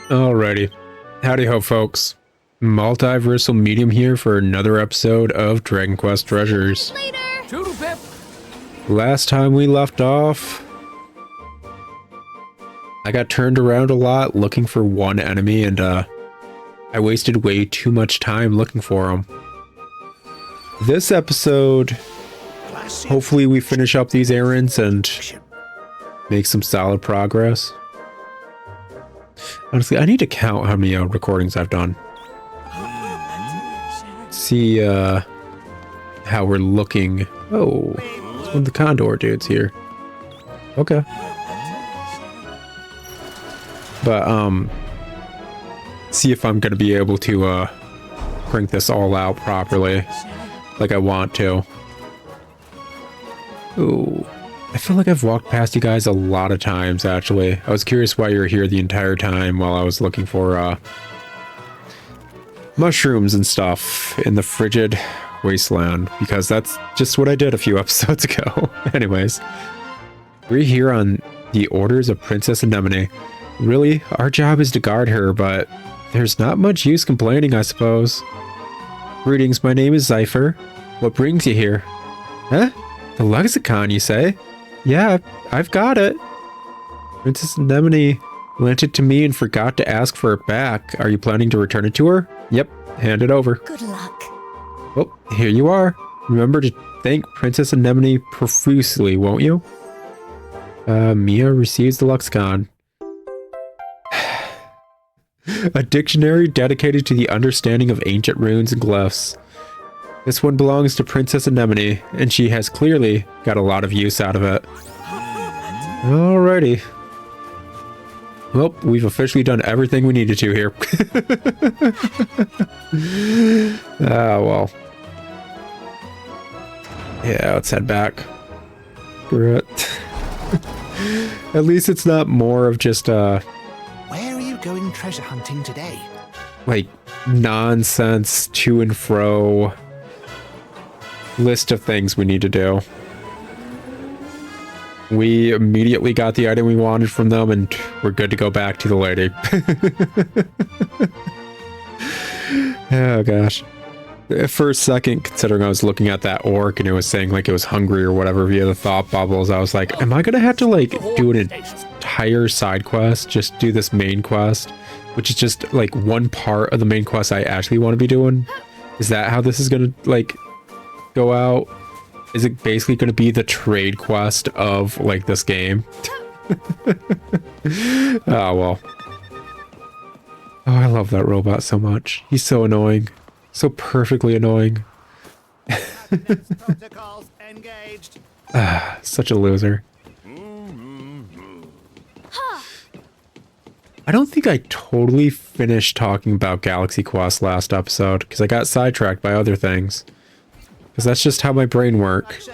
Alrighty. Howdy ho, folks. Multiversal Medium here for another episode of Dragon Quest Treasures. Later! Toodle pip! Last time we left off, I got turned around a lot looking for one enemy, and I wasted way too much time looking for him. This episode, hopefully we finish up these errands and make some solid progress. Honestly, I need to count how many recordings I've done. See how we're looking. Oh, it's one of the Condor dudes here. Okay. But see if I'm gonna be able to crank this all out properly like I want to. Ooh, I feel like I've walked past you guys a lot of times, actually. I was curious why you were here the entire time while I was looking for mushrooms and stuff in the frigid wasteland, because that's just what I did a few episodes ago. Anyways, we're here on the orders of Princess Anemone. Really, our job is to guard her, but there's not much use complaining, I suppose. Greetings, my name is Zypher. What brings you here? Huh? The lexicon, you say? Yeah, I've got it. Princess Anemone lent it to me and forgot to ask for it back. Are you planning to return it to her? Yep, hand it over. Good luck. Oh, here you are. Remember to thank Princess Anemone profusely, won't you? Mia receives the lexicon. A dictionary dedicated to the understanding of ancient runes and glyphs. This one belongs to Princess Anemone, and she has clearly got a lot of use out of it. Alrighty. Well, we've officially done everything we needed to here. Ah, well. Yeah, let's head back. Screw it. At least it's not more of just, Where are you going treasure hunting today? like, nonsense to and fro list of things we need to do. We immediately got the item we wanted from them, and we're good to go back to the lady. Oh gosh. For a second, considering I was looking at that orc and it was saying like it was hungry or whatever via the thought bubbles, I was like, am I gonna have to like do an entire side quest, just do this main quest, which is just like one part of the main quest I actually want to be doing? Is that how this is gonna like go out? Is it basically going to be the trade quest of like this game? Oh well. Oh, I love that robot so much. He's so annoying. So perfectly annoying. Protocols engaged. Ah, such a loser. I don't think I totally finished talking about Galaxy Quest last episode because I got sidetracked by other things. Because that's just how my brain works.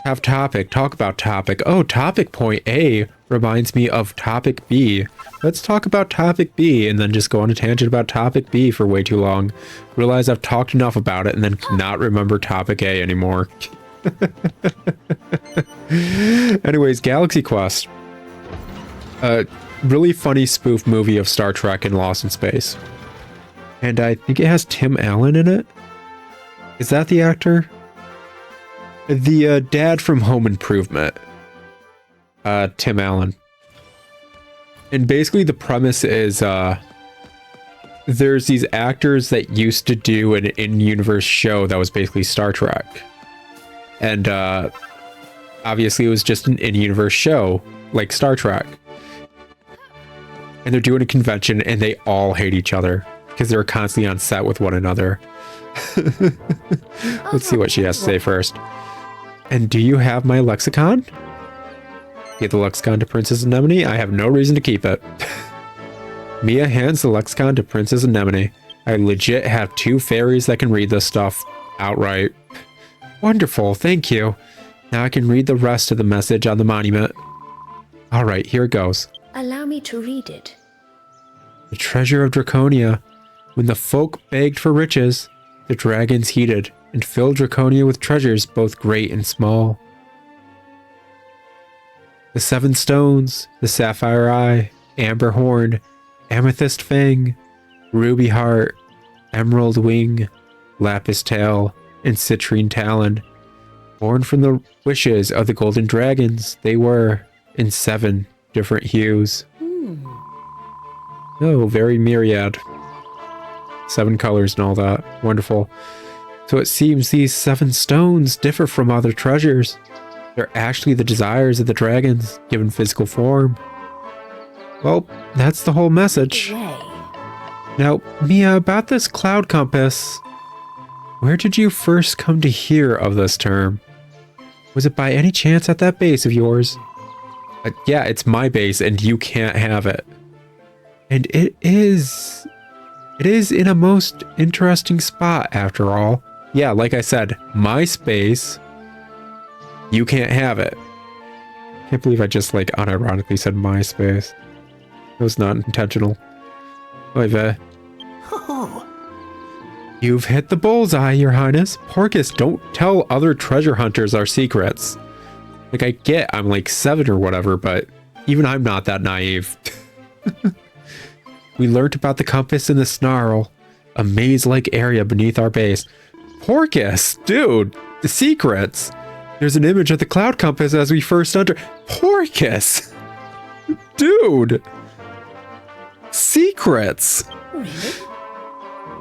Have topic, talk about topic. Oh, topic point A reminds me of topic B. Let's talk about topic B and then just go on a tangent about topic B for way too long. Realize I've talked enough about it and then cannot remember topic A anymore. Anyways, Galaxy Quest. A really funny spoof movie of Star Trek and Lost in Space. And I think it has Tim Allen in it. Is that the actor? The dad from Home Improvement. Tim Allen. And basically the premise is there's these actors that used to do an in-universe show that was basically Star Trek. And obviously it was just an in-universe show, like Star Trek. And they're doing a convention and they all hate each other because they're constantly on set with one another. Let's see what she has to say first. And do you have my lexicon? Give the lexicon to Princess Anemone. I have no reason to keep it. Mia hands the lexicon to Princess Anemone. I legit have 2 fairies that can read this stuff outright. Wonderful, thank you. Now I can read the rest of the message on the monument. Alright, here it goes. Allow me to read it. The treasure of Draconia. When the folk begged for riches, the dragons heeded and filled Draconia with treasures both great and small. The 7 stones, the sapphire eye, amber horn, Amethyst Fang, Ruby Heart, Emerald Wing, Lapis Tail, and Citrine Talon. Born from the wishes of the golden dragons, they were in 7 different hues. Oh, very myriad. 7 colors and all that. Wonderful. So it seems these 7 stones differ from other treasures. They're actually the desires of the dragons, given physical form. Well, that's the whole message. Now, Mia, about this cloud compass, where did you first come to hear of this term? Was it by any chance at that base of yours? Yeah, it's my base and you can't have it. And it is in a most interesting spot after all. Yeah, like I said, my space, you can't have it. Can't believe I just like unironically said my space. It was not intentional. Oy vey. You've hit the bullseye, Your Highness. Porcus, don't tell other treasure hunters our secrets. Like, I get I'm like 7 or whatever, but even I'm not that naive. We learned about the compass in the Snarl, a maze-like area beneath our base. Porcus, dude, the secrets. There's an image of the cloud compass as we first enter. Porcus, dude, secrets. Really?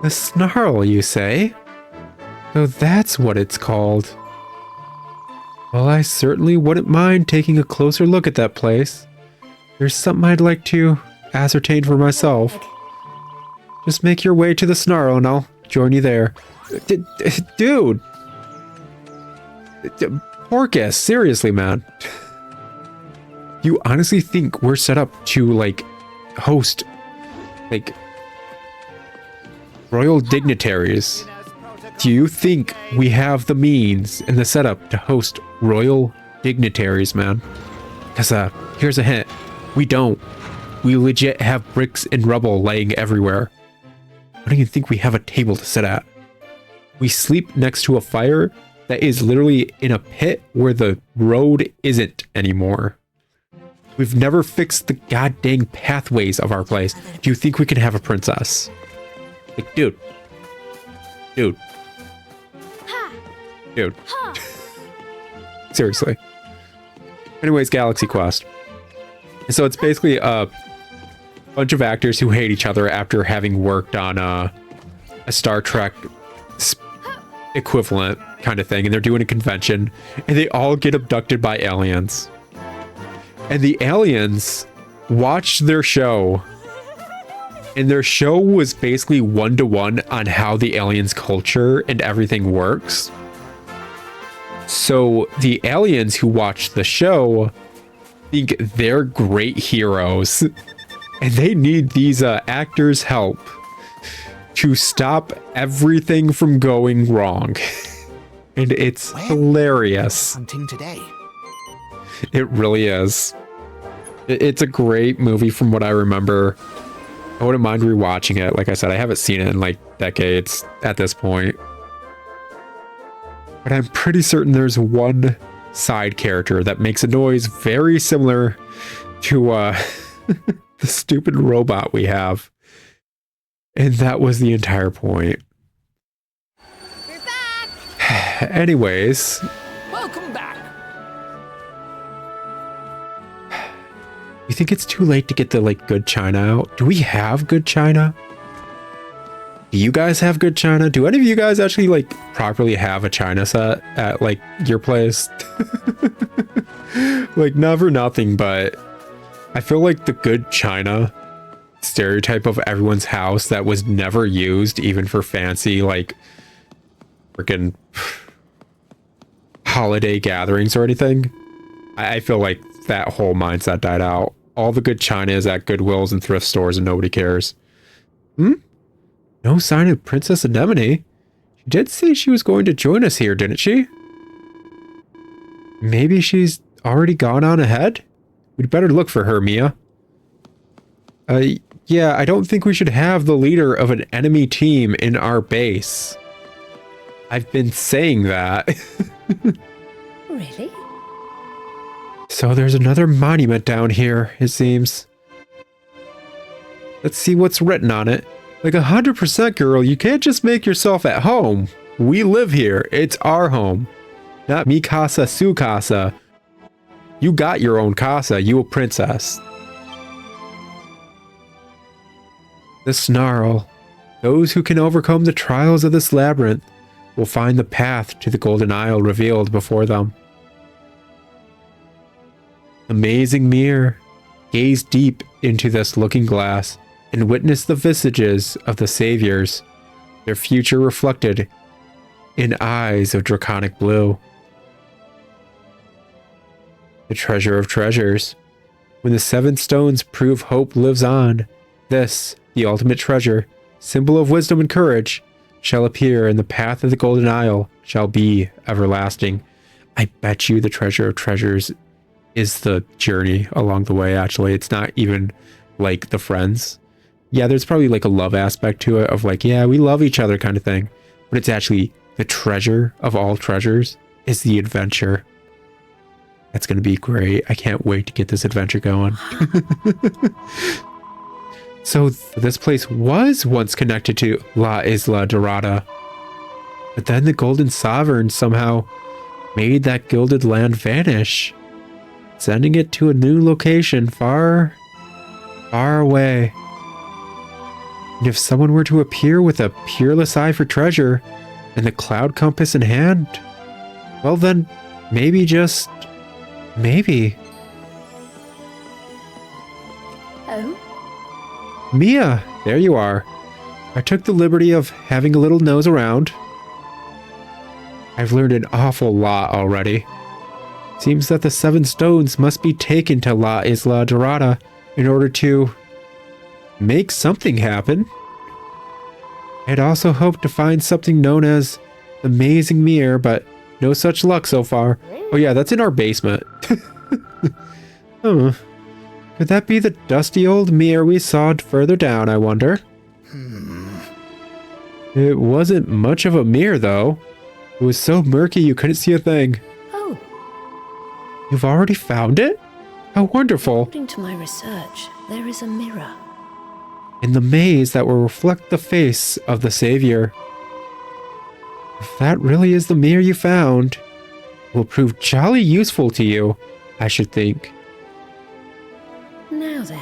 The Snarl, you say? So that's what it's called. Well, I certainly wouldn't mind taking a closer look at that place. There's something I'd like to ascertain for myself. Just make your way to the Snarl and I'll join you there. Dude! Porcus, seriously, man. You honestly think we're set up to, like, host, like, Royal Dignitaries? Do you think we have the means and the setup to host Royal Dignitaries, man? Because, here's a hint. We don't. We legit have bricks and rubble laying everywhere. I don't even think we have a table to sit at. We sleep next to a fire that is literally in a pit where the road isn't anymore. We've never fixed the goddamn pathways of our place. Do you think we can have a princess? Like, dude. Dude. Dude. Seriously. Anyways, Galaxy Quest. So it's basically a bunch of actors who hate each other after having worked on a Star Trek equivalent kind of thing, and they're doing a convention, and they all get abducted by aliens. And the aliens watched their show, and their show was basically 1-to-1 on how the aliens' culture and everything works. So the aliens who watch the show think they're great heroes, and they need these actors' help to stop everything from going wrong. And it's hilarious. Hunting today. It really is. It's a great movie from what I remember. I wouldn't mind rewatching it. Like I said, I haven't seen it in like decades at this point. But I'm pretty certain there's one side character that makes a noise very similar to the stupid robot we have. And that was the entire point. We're back! Anyways. Welcome back. You think it's too late to get the like good china out? Do we have good china? Do you guys have good china? Do any of you guys actually like properly have a china set at like your place? Like not for nothing, but I feel like the good china stereotype of everyone's house that was never used even for fancy like freaking holiday gatherings or anything. I feel like that whole mindset died out. All the good china is at Goodwills and thrift stores and nobody cares. No sign of Princess Anemone. She did say she was going to join us here, didn't she? Maybe she's already gone on ahead? We'd better look for her, Mia. Yeah, I don't think we should have the leader of an enemy team in our base. I've been saying that. Really? So there's another monument down here, it seems. Let's see what's written on it. Like 100% girl, you can't just make yourself at home. We live here. It's our home. Not mi casa, su casa. You got your own casa. You a princess. The snarl. Those who can overcome the trials of this labyrinth will find the path to the Golden Isle revealed before them. Amazing mirror. Gaze deep into this looking glass and witness the visages of the saviors, their future reflected in eyes of draconic blue. The treasure of treasures. When the 7 stones prove hope lives on, this, the ultimate treasure, symbol of wisdom and courage, shall appear, and the path of the Golden Isle shall be everlasting. I bet you the treasure of treasures is the journey along the way, actually. It's not even like the friends. Yeah, there's probably like a love aspect to it of like, yeah, we love each other kind of thing. But it's actually the treasure of all treasures is the adventure. That's going to be great. I can't wait to get this adventure going. So this place was once connected to La Isla Dorada. But then the Golden Sovereign somehow made that gilded land vanish, sending it to a new location far, far away. And if someone were to appear with a peerless eye for treasure and the cloud compass in hand, well then, maybe, just maybe. Oh? Mia, there you are. I took the liberty of having a little nose around. I've learned an awful lot already. Seems that the 7 stones must be taken to La Isla Dorada in order to make something happen. I'd also hoped to find something known as the Amazing Mirror, but no such luck so far. Oh yeah, that's in our basement. Huh. Could that be the dusty old mirror we saw further down, I wonder? It wasn't much of a mirror, though. It was so murky you couldn't see a thing. Oh. You've already found it? How wonderful. According to my research, there is a mirror In the maze that will reflect the face of the Savior. If that really is the mirror you found, it will prove jolly useful to you, I should think. Now then.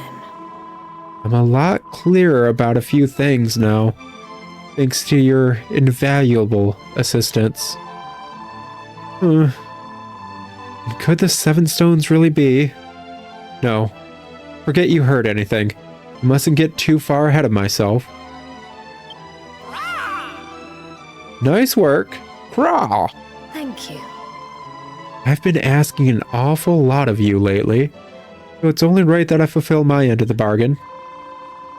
I'm a lot clearer about a few things now, thanks to your invaluable assistance. Could the 7 stones really be? No. Forget you heard anything. I mustn't get too far ahead of myself. Nice work. Craw. Thank you. I've been asking an awful lot of you lately, so it's only right that I fulfill my end of the bargain.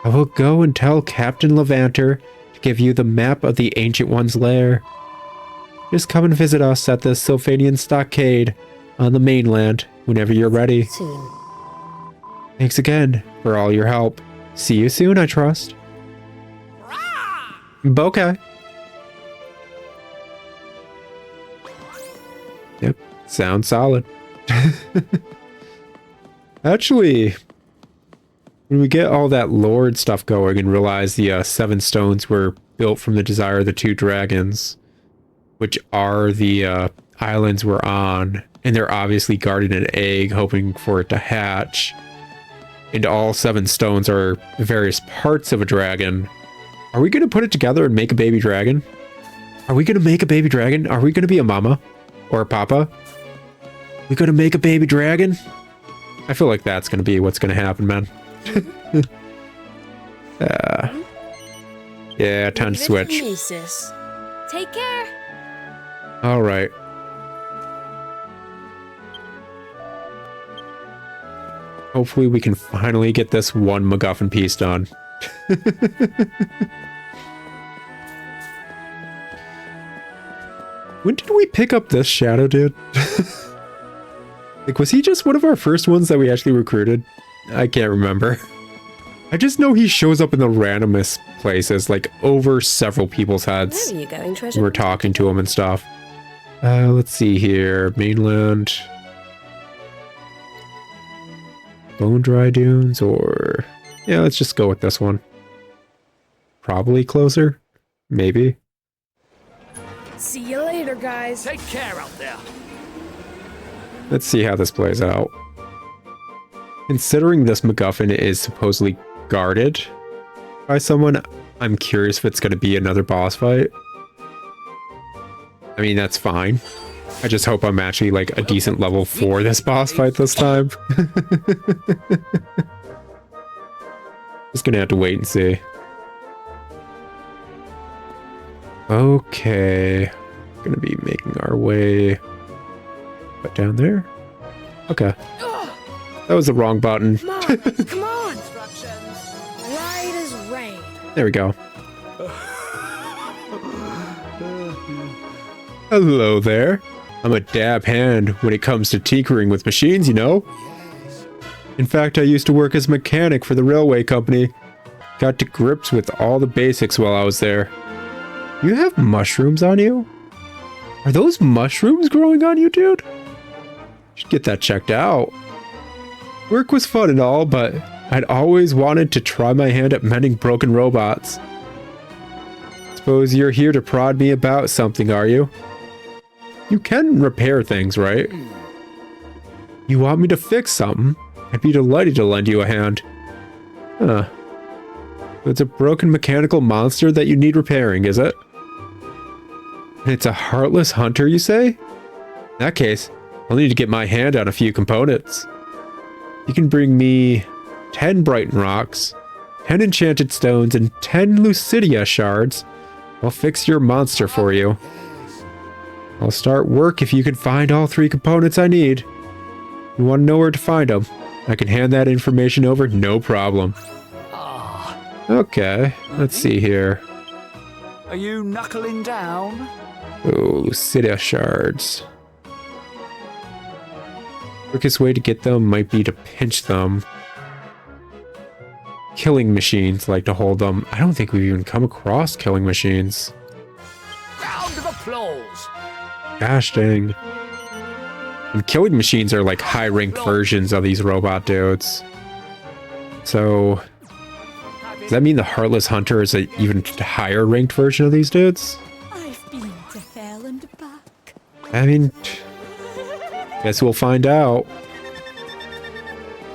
I will go and tell Captain Levanter to give you the map of the Ancient One's lair. Just come and visit us at the Sylphanian Stockade on the mainland whenever you're ready. Soon. Thanks again for all your help. See you soon, I trust. Bokeh. Yep, sounds solid. Actually, when we get all that Lord stuff going and realize the 7 stones were built from the desire of the 2 dragons, which are the islands we're on, and they're obviously guarding an egg, hoping for it to hatch, and all 7 stones are various parts of a dragon. Are we going to put it together and make a baby dragon? Are we going to make a baby dragon? Are we going to be a mama? Or a papa? We going to make a baby dragon? I feel like that's going to be what's going to happen, man. Yeah, time to switch. Take care. All right. Hopefully we can finally get this one MacGuffin piece done. When did we pick up this shadow dude? Like, was he just one of our first ones that we actually recruited? I can't remember. I just know he shows up in the randomest places, like over several people's heads. Where are you going, treasure? We're talking to him and stuff. Let's see here. Mainland. Bone Dry Dunes or Yeah, let's just go with this one. Probably closer. Maybe. See you later, guys. Take care out there. Let's see how this plays out. Considering this MacGuffin is supposedly guarded by someone, I'm curious if it's going to be another boss fight. I mean, that's fine. I just hope I'm actually like a decent level for this boss fight this time. Just gonna have to wait and see. Okay. Gonna be making our way but down there. Okay. That was the wrong button. Come on, come on. Right as rain. There we go. Hello there. I'm a dab hand when it comes to tinkering with machines, you know? In fact, I used to work as a mechanic for the railway company. Got to grips with all the basics while I was there. You have mushrooms on you? Are those mushrooms growing on you, dude? Should get that checked out. Work was fun and all, but I'd always wanted to try my hand at mending broken robots. Suppose you're here to prod me about something, are you? You can repair things, right? You want me to fix something? I'd be delighted to lend you a hand. Huh. It's a broken mechanical monster that you need repairing, is it? And it's a heartless hunter, you say? In that case, I'll need to get my hand on a few components. You can bring me 10 Brighton rocks, 10 enchanted stones, and 10 Lucidia shards. I'll fix your monster for you. I'll start work if you can find all 3 components I need. You want to know where to find them? I can hand that information over, no problem. Okay, let's see here. Are you knuckling down? Oh, Lucidia shards. Quickest way to get them might be to pinch them. Killing machines like to hold them. I don't think we've even come across killing machines. Round of applause. Gosh dang. And killing machines are like high-ranked versions of these robot dudes. So, does that mean the Heartless Hunter is an even higher ranked version of these dudes? I've been to hell and back. I mean, guess we'll find out.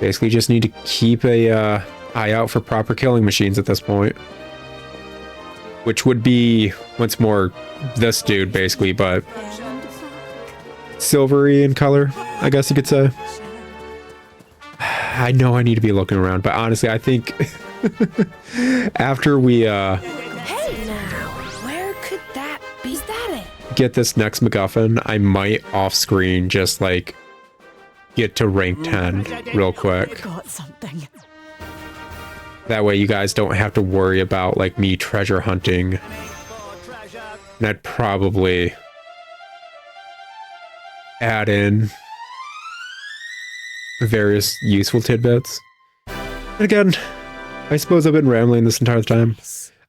Basically just need to keep a eye out for proper killing machines at this point. Which would be, once more, this dude basically, but silvery in color, I guess you could say. I know I need to be looking around, but honestly, I think after we Hey now, where could that be? Is that it? get this next MacGuffin, I might off-screen just like get to rank 10 real quick. Got something. That way you guys don't have to worry about like me treasure hunting. And I'd probably add in various useful tidbits. And again, I suppose I've been rambling this entire time.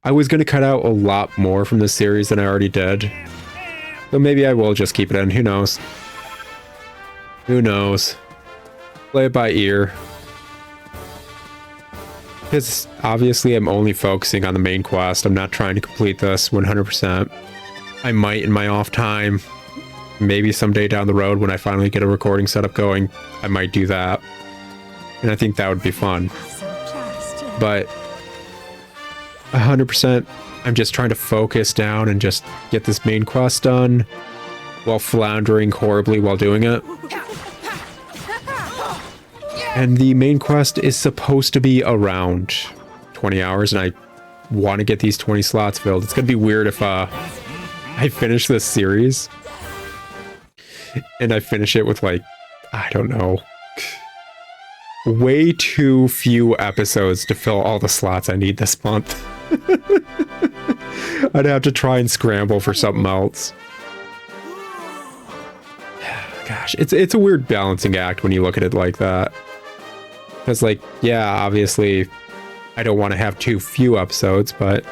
I was going to cut out a lot more from this series than I already did. So maybe I will just keep it in. Who knows? Who knows? Play it by ear. Because obviously I'm only focusing on the main quest. I'm not trying to complete this 100%. I might in my off time. Maybe someday down the road when I finally get a recording setup going, I might do that. And I think that would be fun. But 100%, I'm just trying to focus down and just get this main quest done while floundering horribly while doing it. And the main quest is supposed to be around 20 hours, and I want to get these 20 slots filled. It's going to be weird if I finish this series and I finish it with like, I don't know, way too few episodes to fill all the slots I need this month. I'd have to try and scramble for something else. Gosh, it's a weird balancing act when you look at it like that. Because, like, yeah, obviously, I don't want to have too few episodes, but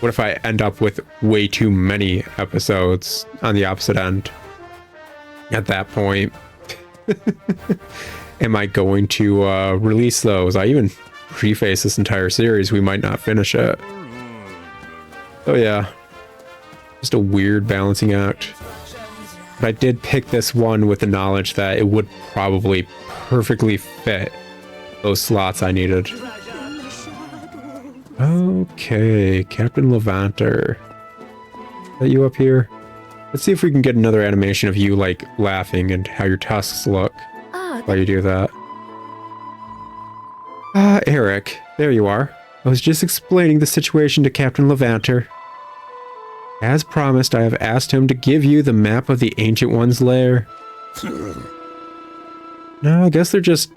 what if I end up with way too many episodes on the opposite end? At that point, am I going to release those? I even preface this entire series. We might not finish it. Oh yeah, just a weird balancing act. But I did pick this one with the knowledge that it would probably perfectly fit those slots I needed. Okay, Captain Levanter. Is that you up here? Let's see if we can get another animation of you, like, laughing and how your tusks look while you do that. Ah, Eric. There you are. I was just explaining the situation to Captain Levanter. As promised, I have asked him to give you the map of the Ancient One's lair. No, I guess they're just...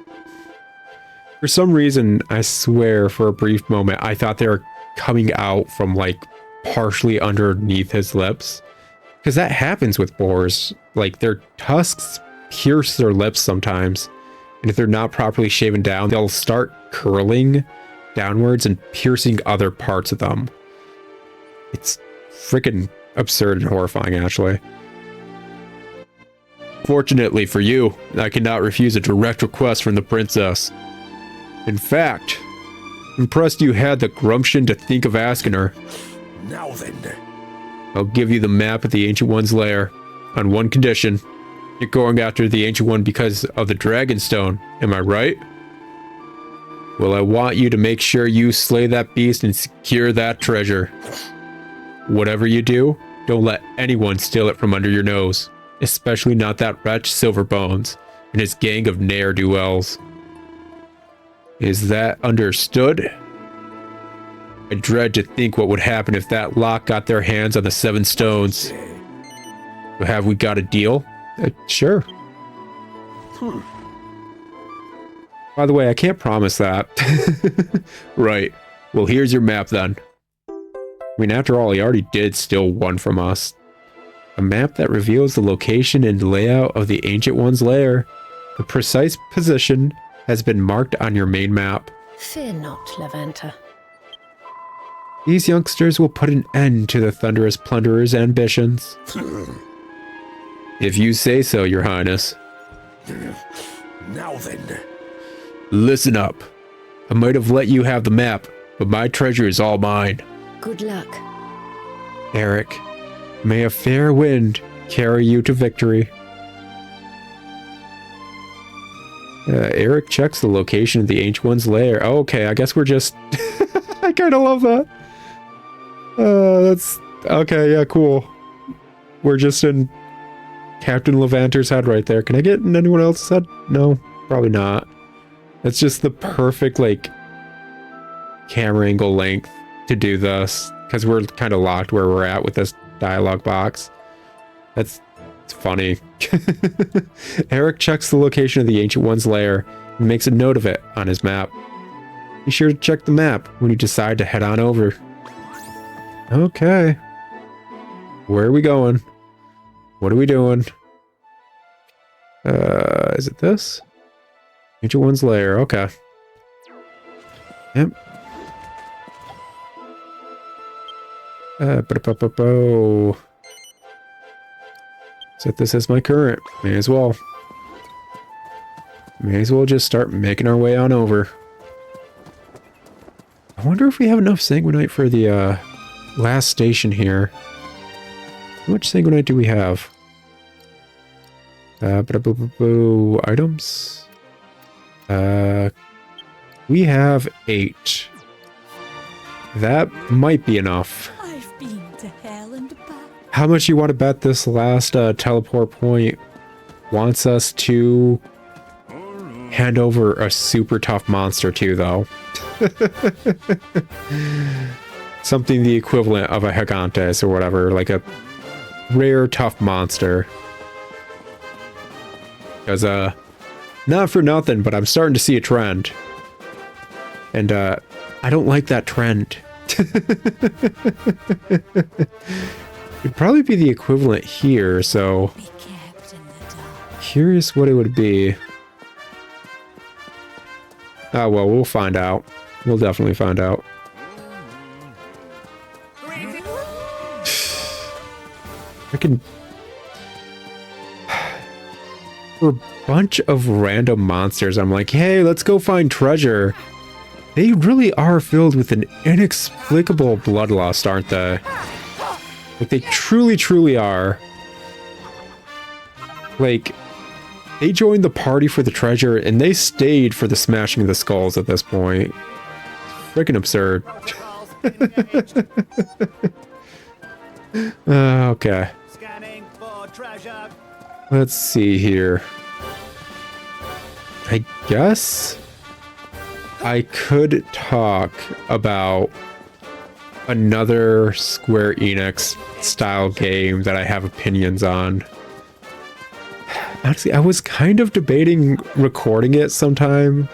For some reason, I swear, for a brief moment, I thought they were coming out from, like, partially underneath his lips. Because that happens with boars. Like, their tusks pierce their lips sometimes. And if they're not properly shaven down, they'll start curling downwards and piercing other parts of them. It's freaking absurd and horrifying, actually. Fortunately for you, I cannot refuse a direct request from the princess. In fact, impressed you had the gumption to think of asking her. Now then. I'll give you the map of the Ancient One's lair, on one condition. You're going after the Ancient One because of the Dragonstone, am I right? Well, I want you to make sure you slay that beast and secure that treasure. Whatever you do, don't let anyone steal it from under your nose, especially not that wretch Silverbones and his gang of ne'er-do-wells. Is that understood? I dread to think what would happen if that lot got their hands on the 7 stones. Have we got a deal? Sure. By the way, I can't promise that. Right. Well, here's your map then. I mean, after all, he already did steal one from us. A map that reveals the location and layout of the Ancient One's lair. The precise position has been marked on your main map. Fear not, Levanter. These youngsters will put an end to the thunderous plunderer's ambitions. If you say so, Your Highness. Now then. Listen up. I might have let you have the map, but my treasure is all mine. Good luck. Eric, may a fair wind carry you to victory. Eric checks the location of the Ancient One's lair. Oh, okay, I guess we're just... I kind of love that. That's... Okay, yeah, cool. We're just in Captain Levanter's head right there. Can I get in anyone else's head? No, probably not. It's just the perfect, like, camera angle length to do this. Because we're kind of locked where we're at with this dialogue box. It's funny. Eric checks the location of the Ancient One's lair and makes a note of it on his map. Be sure to check the map when you decide to head on over. Okay. Where are we going? What are we doing? Is it this? Ancient One's lair. Okay. Yep. Set this as my current. May as well. May as well just start making our way on over. I wonder if we have enough sanguinite for the last station here. How much sanguinite do we have? Items. We have 8. That might be enough. I've been to hell and back. How much you want to bet this last teleport point wants us to hand over a super tough monster to, though? Something the equivalent of a Gigantes or whatever, like a rare tough monster. Because, not for nothing, but I'm starting to see a trend. And, I don't like that trend. It'd probably be the equivalent here, so... Be kept in the dark. Curious what it would be. Oh, well, we'll find out. We'll definitely find out. I can... for a bunch of random monsters. I'm like, hey, let's go find treasure. They really are filled with an inexplicable bloodlust, aren't they? Like, they truly, truly are. Like, they joined the party for the treasure, and they stayed for the smashing of the skulls at this point. Freaking absurd. Okay. Scanning for treasure. Let's see here. I guess I could talk about another Square Enix style game that I have opinions on. Honestly, I was kind of debating recording it sometime.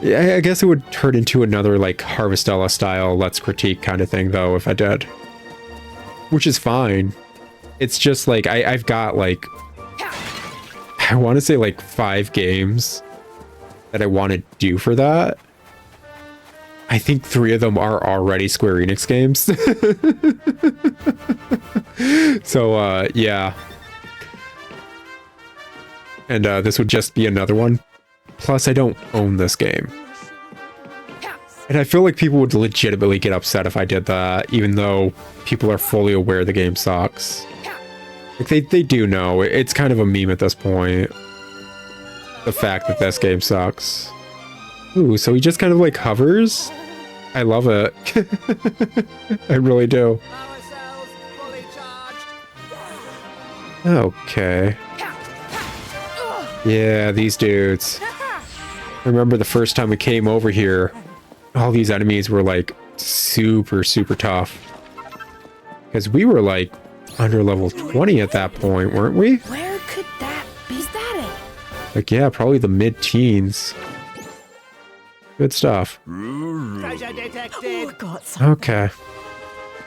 Yeah, I guess it would turn into another like Harvestella style Let's Critique kind of thing though if I did. Which is fine. It's just like I've got like I want to say like 5 games that I want to do for that. I think 3 of them are already Square Enix games. So yeah. And this would just be another one. Plus, I don't own this game. And I feel like people would legitimately get upset if I did that, even though people are fully aware the game sucks. Like, they do know. It's kind of a meme at this point. The fact that this game sucks. Ooh, so he just kind of like hovers? I love it. I really do. Power cells fully charged. Okay. Yeah, these dudes. I remember the first time we came over here, all these enemies were like super, super tough. Because we were like under level 20 at that point, weren't we? Where could that be? Is that it? Like, yeah, probably the mid-teens. Good stuff. Treasure detected. Oh, got some. Okay.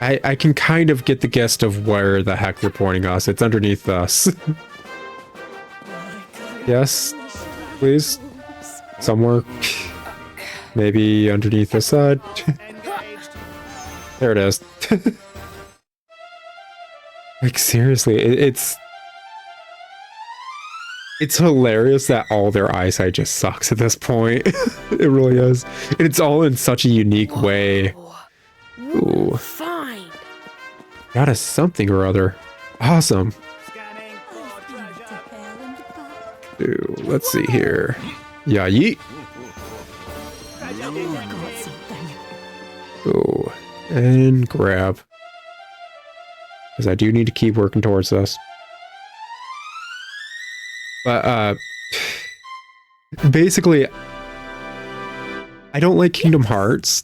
I can kind of get the gist of where the heck they're pointing us. It's underneath us. Yes, please. Somewhere. Maybe underneath this side. Engaged. There it is. Like, seriously, it's hilarious that all their eyesight just sucks at this point. It really is. And it's all in such a unique way. Ooh. Fine. Got us something or other. Awesome. Scanning for To treasure. hell and back. Ooh, let's see here. Yeah, yeet. Treasure Oh, got detected. something. Ooh, and grab. Because I do need to keep working towards this. But, basically, I don't like Kingdom Hearts.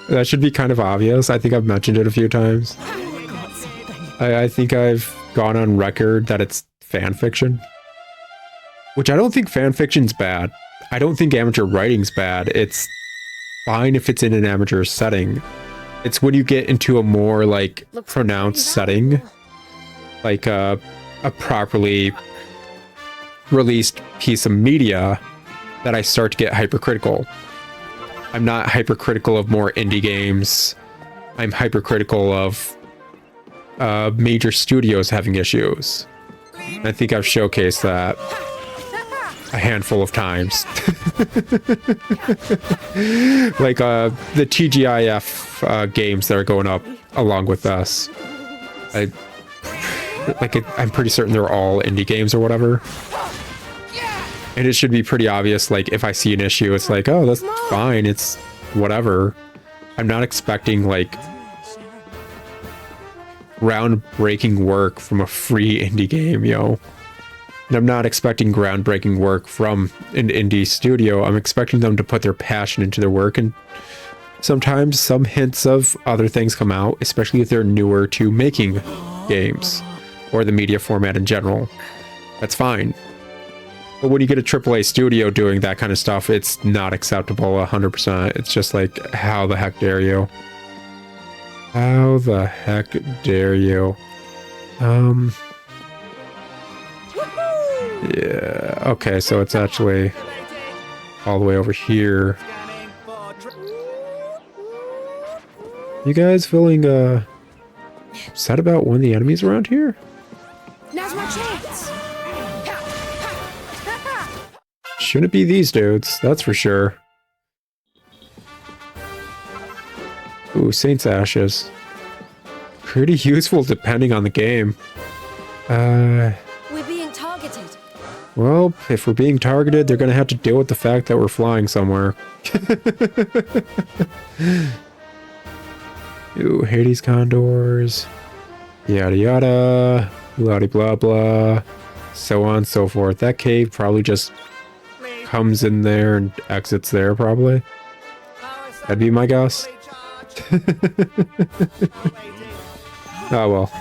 That should be kind of obvious. I think I've mentioned it a few times. Oh, got something. I think I've gone on record that it's fan fiction. Which I don't think fan fiction's bad. I don't think amateur writing's bad. It's fine if it's in an amateur setting. It's when you get into a more, like, Looks pronounced pretty setting. valuable. Like a properly released piece of media that I start to get hypercritical. I'm not hypercritical of more indie games. I'm hypercritical of major studios having issues. I think I've showcased that a handful of times. Like the TGIF games that are going up along with us. I'm pretty certain they're all indie games or whatever. And it should be pretty obvious, like, if I see an issue, it's like, oh, that's fine, it's whatever. I'm not expecting, like, groundbreaking work from a free indie game, yo. And I'm not expecting groundbreaking work from an indie studio. I'm expecting them to put their passion into their work, and sometimes some hints of other things come out, especially if they're newer to making games or the media format in general. That's fine. But when you get a AAA studio doing that kind of stuff, it's not acceptable 100%. It's just like, how the heck dare you? How the heck dare you? Yeah, okay, so it's actually all the way over here. Scanning for You guys feeling upset about one of the enemies around here? Now's my chance. Shouldn't be these dudes, that's for sure. Ooh, Saint's Ashes. Pretty useful depending on the game. We're being targeted. Well, if we're being targeted, they're gonna have to deal with the fact that we're flying somewhere. Ooh, Hades Condors. Yada yada. Blah blah blah. So on and so forth. That cave probably just Please. comes in there and exits there, probably. Power That'd be my guess. recharge. Oh well.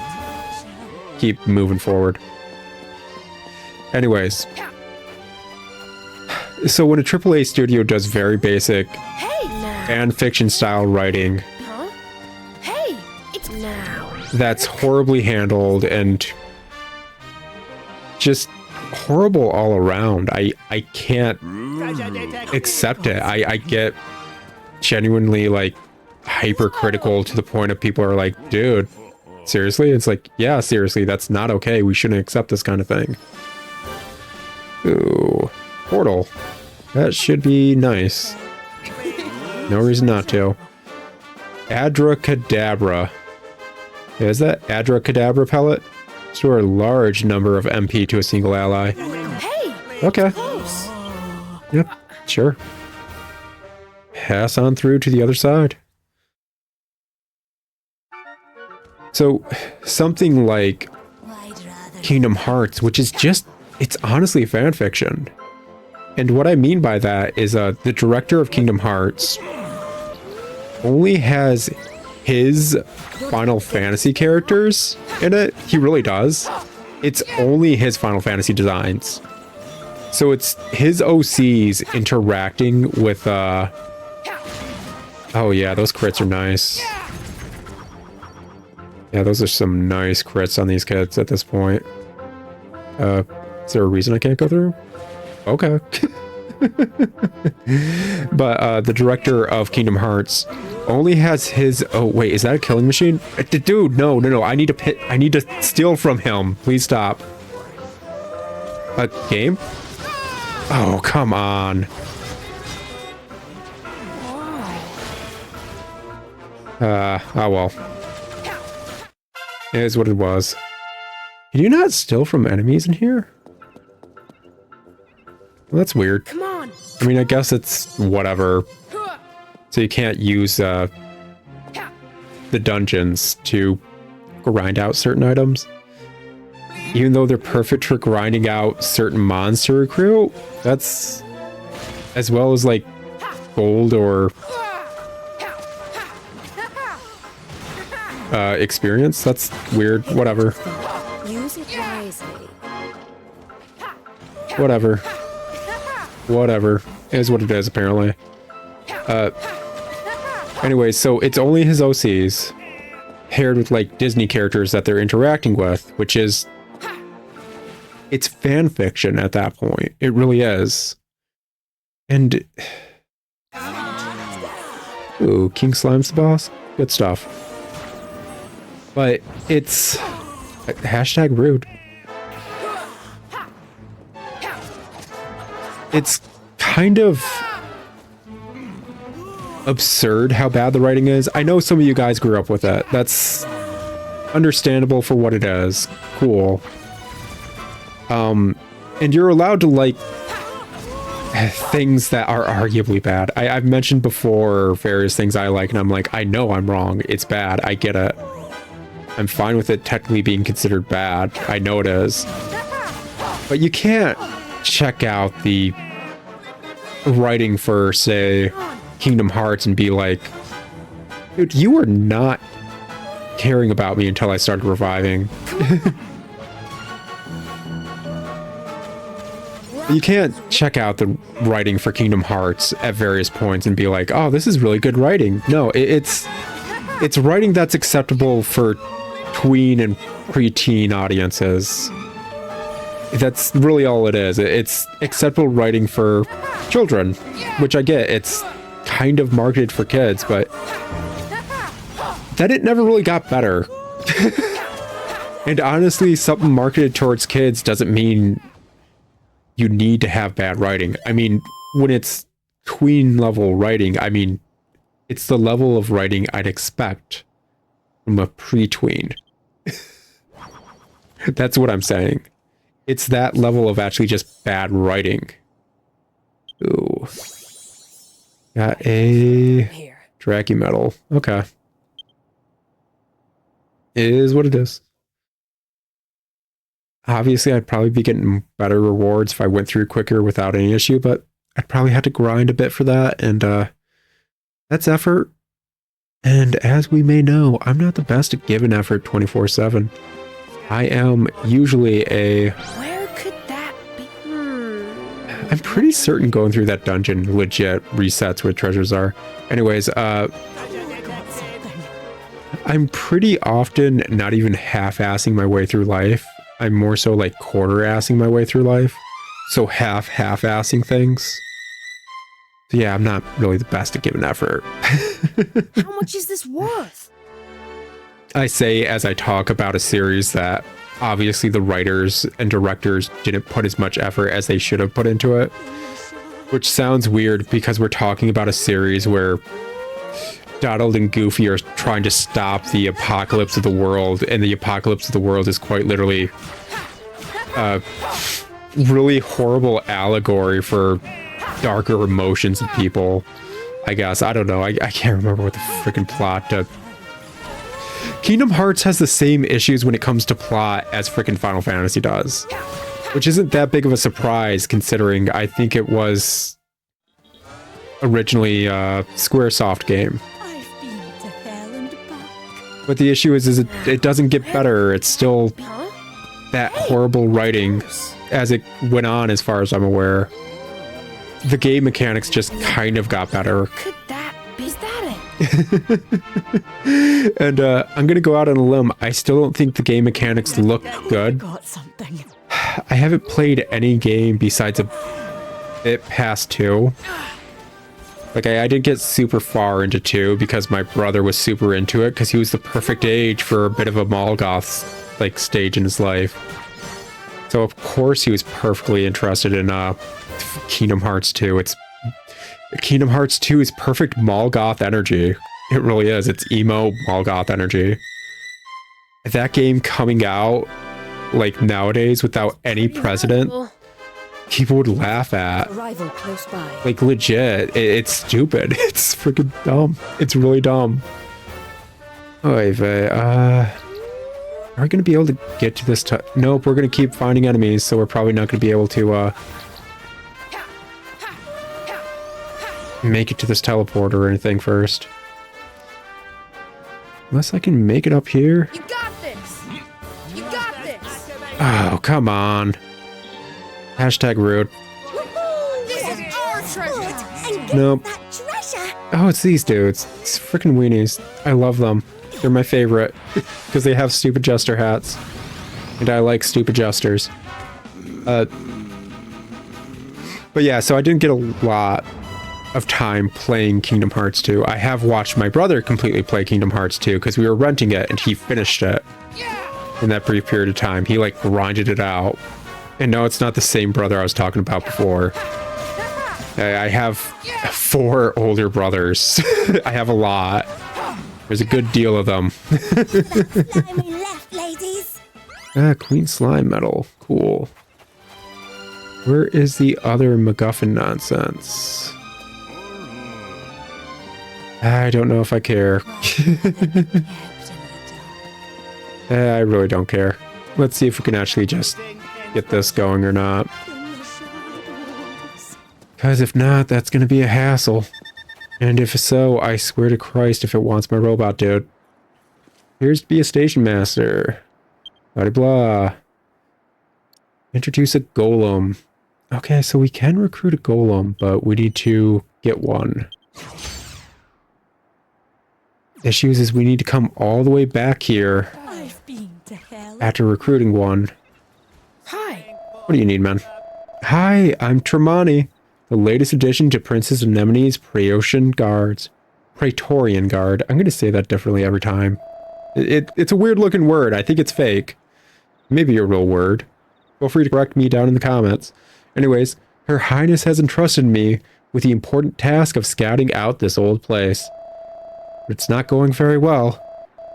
Keep moving forward. Anyways. So when a AAA studio does very basic Hey, now. fan fiction style writing, Huh? Hey, it's now. that's horribly handled and just horrible all around. I can't accept it. I get genuinely like hypercritical to the point of people are like, dude, seriously? It's like, yeah, seriously, that's not okay. We shouldn't accept this kind of thing. Ooh, portal. That should be nice. No reason not to. Abracadabra. Yeah, is that Abracadabra pellet? Restore a large number of MP to a single ally. Hey, Okay. close. Yep, sure. Pass on through to the other side. So, something like Kingdom Hearts, which is just, it's honestly fan fiction. And what I mean by that is the director of Kingdom Hearts only has his Final Fantasy characters in it. He really does. It's only his Final Fantasy designs. So it's his OCs interacting with, oh yeah, those crits are nice. Yeah, those are some nice crits on these kids at this point. Is there a reason I can't go through? Okay. But the director of Kingdom Hearts only has his, oh wait, is that a killing machine? Dude, no, I need to steal from him. Please stop. A game? Oh, come on. Oh well. It is what it was. Can you not steal from enemies in here? Well, that's weird. Come on. I mean, I guess it's whatever. So you can't use the dungeons to grind out certain items. Even though they're perfect for grinding out certain mons to recruit, that's as well as like gold or experience. That's weird. Whatever. Use it wisely. Whatever. Whatever. It is what it is, apparently. Anyway, so it's only his OCs paired with like Disney characters that they're interacting with, which is, it's fan fiction at that point. It really is. And ooh, King Slime's the boss. Good stuff. But it's hashtag rude. It's kind of absurd how bad the writing is. I know some of you guys grew up with it. That's understandable for what it is. Cool. And you're allowed to like things that are arguably bad. I've mentioned before various things I like, and I'm like, I know I'm wrong. It's bad. I get it. I'm fine with it technically being considered bad. I know it is. But you can't check out the writing for, say, Kingdom Hearts and be like, dude, you were not caring about me until I started reviving. You can't check out the writing for Kingdom Hearts at various points and be like, oh, this is really good writing. No, it's writing that's acceptable for tween and preteen audiences. That's really all it is. It's acceptable writing for children, which I get. It's kind of marketed for kids, but then it never really got better. And honestly, something marketed towards kids doesn't mean you need to have bad writing. I mean, when it's tween level writing, I mean, it's the level of writing I'd expect from a pre-tween. That's what I'm saying. It's that level of actually just bad writing. Ooh. Got a Here. Dracu medal. Okay. It is what it is. Obviously, I'd probably be getting better rewards if I went through quicker without any issue, but I'd probably have to grind a bit for that, and that's effort. And as we may know, I'm not the best at giving effort 24/7. I am usually Where could that be? I'm pretty certain going through that dungeon legit resets where treasures are. Anyways, I'm pretty often not even half-assing my way through life. I'm more so like quarter-assing my way through life. So half-assing things. So yeah, I'm not really the best at giving effort. How much is this worth? I say as I talk about a series that obviously the writers and directors didn't put as much effort as they should have put into it. Which sounds weird because we're talking about a series where Donald and Goofy are trying to stop the apocalypse of the world, and the apocalypse of the world is quite literally a really horrible allegory for darker emotions of people, I guess. I don't know. I can't remember what the freaking plot to... Kingdom Hearts has the same issues when it comes to plot as freaking Final Fantasy does, which isn't that big of a surprise considering I think it was originally a Squaresoft game. I've been to hell and back. But the issue is it doesn't get better. It's still Huh? that horrible writing as it went on, as far as I'm aware. The game mechanics just kind of got better. Could that be? Is that it? And I'm gonna go out on a limb. I still don't think the game mechanics look good. Got something. I haven't played any game besides a bit past 2. Like, I didn't get super far into 2 because my brother was super into it because he was the perfect age for a bit of a Molgoth, like, stage in his life. So, of course, he was perfectly interested in Kingdom Hearts 2. Kingdom Hearts 2 is perfect Molgoth energy. It really is. It's emo Molgoth energy. That game coming out, like, nowadays without any precedent, people would laugh at. Arrival close by. Like, legit. It's stupid. It's freaking dumb. It's really dumb. Oy vey. Are we going to be able to get to this? Nope, we're going to keep finding enemies, so we're probably not going to be able to make it to this teleporter or anything first. Unless I can make it up here. You got this. You got this. Oh, come on. Hashtag rude. This is our treasure. Nope. That treasure. Oh, it's these dudes. It's freaking weenies. I love them. They're my favorite because they have stupid jester hats. And I like stupid jesters. But yeah, so I didn't get a lot of time playing Kingdom Hearts 2. I have watched my brother completely play Kingdom Hearts 2 because we were renting it and he finished it in that brief period of time. He like grinded it out. And no, it's not the same brother I was talking about before. I have 4 older brothers. I have a lot. There's a good deal of them. Slimy left, ladies. Queen Slime medal. Cool. Where is the other MacGuffin nonsense? I don't know if I care. I really don't care. Let's see if we can actually just get this going or not. Because if not, that's going to be a hassle. And if so, I swear to Christ if it wants my robot dude. Here's to be a station master. Blah blah. Introduce a golem. Okay, so we can recruit a golem, but we need to get one. Issues is we need to come all the way back here I've been to hell. after recruiting one. Hi. What do you need, man? Hi, I'm Tremonti, the latest addition to Princess Anemone's Praetorian Guard. I'm going to say that differently every time. It's a weird looking word. I think it's fake. Maybe a real word. Feel free to correct me down in the comments. Anyways, Her Highness has entrusted me with the important task of scouting out this old place. But it's not going very well.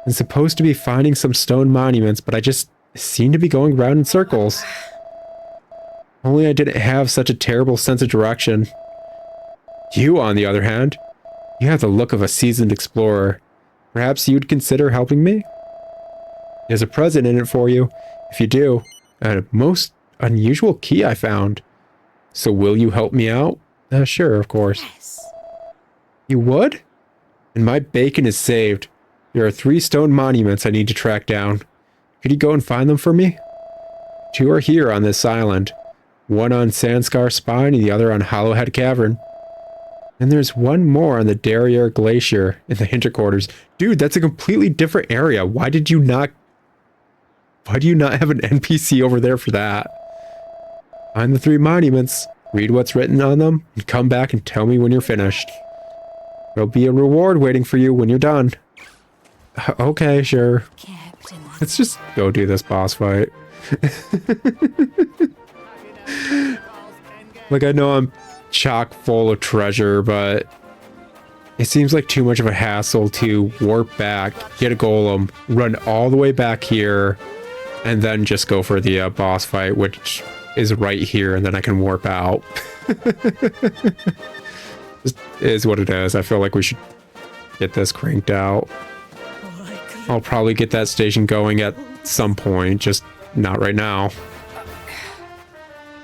I'm supposed to be finding some stone monuments, but I just seem to be going round in circles. Only I didn't have such a terrible sense of direction. You, on the other hand, you have the look of a seasoned explorer. Perhaps you'd consider helping me? There's a present in it for you, if you do. A most unusual key I found. So will you help me out? Sure, of course. Yes. You would? And my bacon is saved. There are 3 stone monuments I need to track down. Could you go and find them for me? 2 are here on this island. One on Sandscar Spine and the other on Hollowhead Cavern. And there's one more on the Derriere Glacier in the Hinterquarters. Dude, that's a completely different area. Why do you not have an NPC over there for that? Find the 3 monuments, read what's written on them, and come back and tell me when you're finished. There'll be a reward waiting for you when you're done. Okay, sure. Captain. Let's just go do this boss fight. Like, I know I'm chock full of treasure, but it seems like too much of a hassle to warp back, get a golem, run all the way back here, and then just go for the boss fight, which is right here, and then I can warp out. This is what it is. I feel like we should get this cranked out. I'll probably get that station going at some point, just not right now.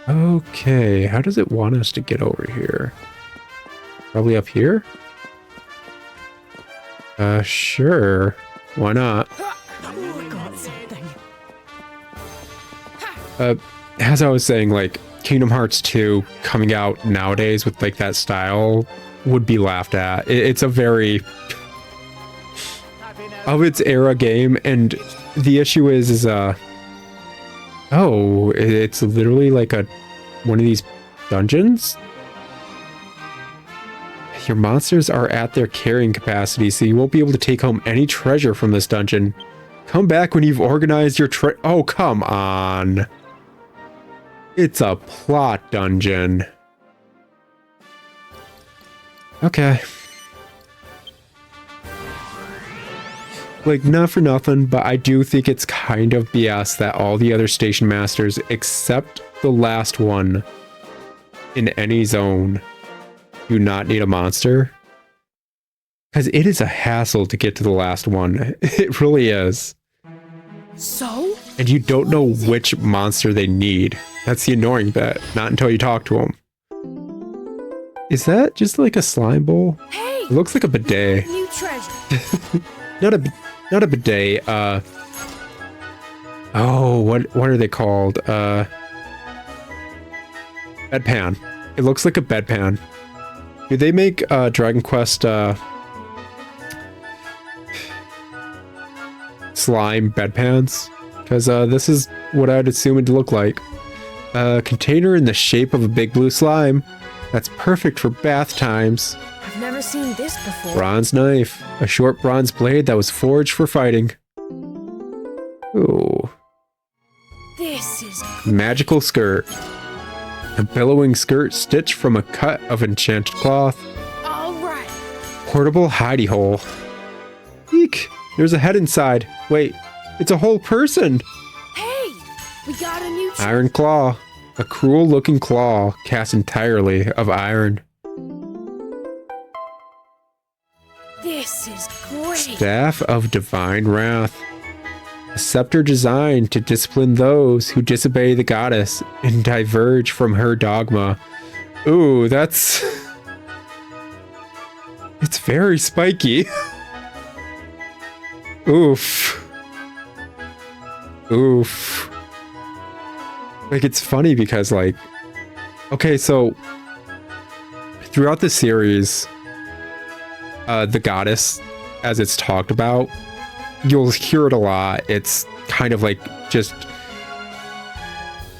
Okay, how does it want us to get over here? Probably up here? Sure. Why not? Oh, I got something. As I was saying, like, Kingdom Hearts 2 coming out nowadays with, like, that style would be laughed at. It's a very of its era game, and the issue is oh, it's literally like one of these dungeons? Your monsters are at their carrying capacity, so you won't be able to take home any treasure from this dungeon. Come back when you've organized your oh, come on. It's a plot dungeon. Okay. Like, not for nothing, but I do think it's kind of BS that all the other station masters, except the last one in any zone, do not need a monster. Because it is a hassle to get to the last one. It really is. So? And you don't know which monster they need. That's the annoying bit. Not until you talk to them. Is that just like a slime bowl? Hey! It looks like a bidet. New treasure. Not a bidet. Oh, what are they called? Bedpan. It looks like a bedpan. Do they make Dragon Quest slime bedpans? Because this is what I'd assume it'd look like. A container in the shape of a big blue slime. That's perfect for bath times. I've never seen this before. Bronze knife. A short bronze blade that was forged for fighting. Ooh. This is Magical skirt. A billowing skirt stitched from a cut of enchanted cloth. all right. Portable hidey hole. Eek! There's a head inside. Wait, it's a whole person! Hey! We got a new treasure. Iron claw. A cruel looking claw cast entirely of iron. This is great. Staff of divine wrath. A scepter designed to discipline those who disobey the goddess and diverge from her dogma. Ooh, that's... It's very spiky. Oof. Oof. Like, it's funny because, like... Okay, so... Throughout the series... the goddess, as it's talked about, you'll hear it a lot. It's kind of like just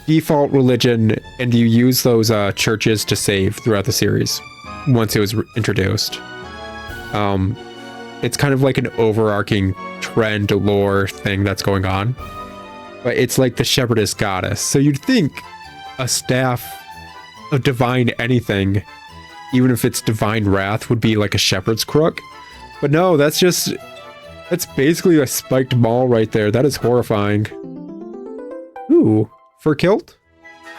default religion, and you use those churches to save throughout the series once it was introduced. It's kind of like an overarching trend lore thing that's going on, but it's like the shepherdess goddess. So you'd think a staff of divine anything, even if it's divine wrath, would be like a shepherd's crook. But no, that's basically a spiked maul right there. That is horrifying. Ooh, fur kilt?